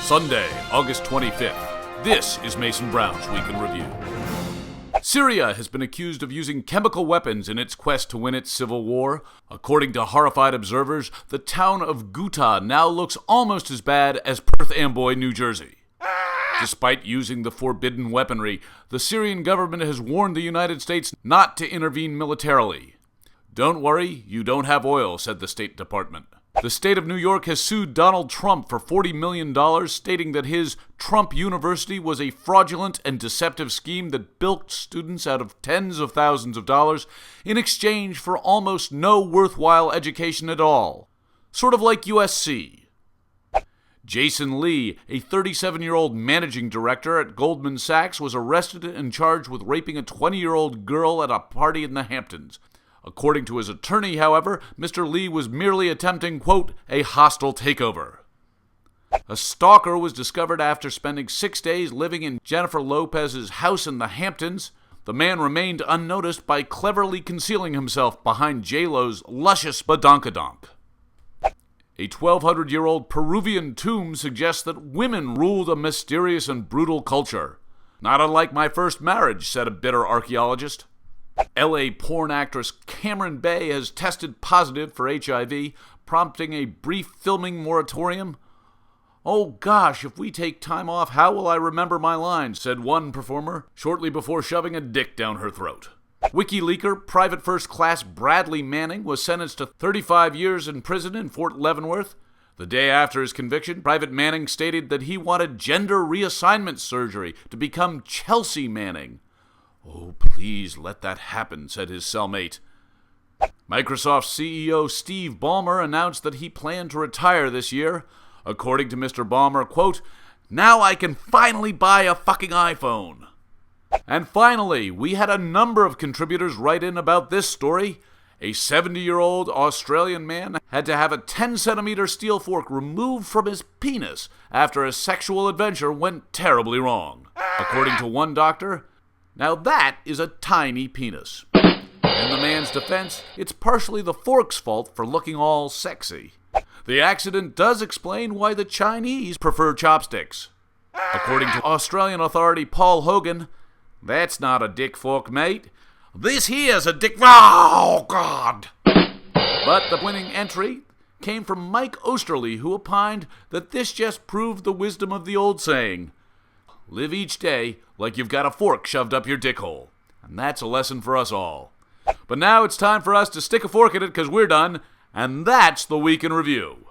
Sunday, August 25th. This is Mason Brown's Week in Review. Syria has been accused of using chemical weapons in its quest to win its civil war. According to horrified observers, the town of Ghouta now looks almost as bad as Perth Amboy, New Jersey. Despite using the forbidden weaponry, the Syrian government has warned the United States not to intervene militarily. "Don't worry, you don't have oil," said the State Department. The state of New York has sued Donald Trump for $40 million, stating that his Trump University was a fraudulent and deceptive scheme that bilked students out of tens of thousands of dollars in exchange for almost no worthwhile education at all. Sort of like USC. Jason Lee, a 37-year-old managing director at Goldman Sachs, was arrested and charged with raping a 20-year-old girl at a party in the Hamptons. According to his attorney, however, Mr. Lee was merely attempting, quote, a hostile takeover. A stalker was discovered after spending 6 days living in Jennifer Lopez's house in the Hamptons. The man remained unnoticed by cleverly concealing himself behind J.Lo's luscious badonkadonk. A 1,200-year-old Peruvian tomb suggests that women ruled a mysterious and brutal culture. Not unlike my first marriage, said a bitter archaeologist. L.A. porn actress Cameron Bay has tested positive for HIV, prompting a brief filming moratorium. "Oh gosh, if we take time off, how will I remember my lines?" said one performer, shortly before shoving a dick down her throat. WikiLeaker Private First Class Bradley Manning was sentenced to 35 years in prison in Fort Leavenworth. The day after his conviction, Private Manning stated that he wanted gender reassignment surgery to become Chelsea Manning. "Oh, please let that happen," said his cellmate. Microsoft CEO Steve Ballmer announced that he planned to retire this year. According to Mr. Ballmer, quote, "Now I can finally buy a fucking iPhone." And finally, we had a number of contributors write in about this story. A 70-year-old Australian man had to have a 10-centimeter steel fork removed from his penis after a sexual adventure went terribly wrong. According to one doctor, now that is a tiny penis. In the man's defense, it's partially the fork's fault for looking all sexy. The accident does explain why the Chinese prefer chopsticks. According to Australian authority Paul Hogan, "That's not a dick fork, mate. This here's a dick... Oh, God!" But the winning entry came from Mike Osterley, who opined that this just proved the wisdom of the old saying, "Live each day like you've got a fork shoved up your dick hole." And that's a lesson for us all. But now it's time for us to stick a fork in it because we're done, and that's the Week in Review.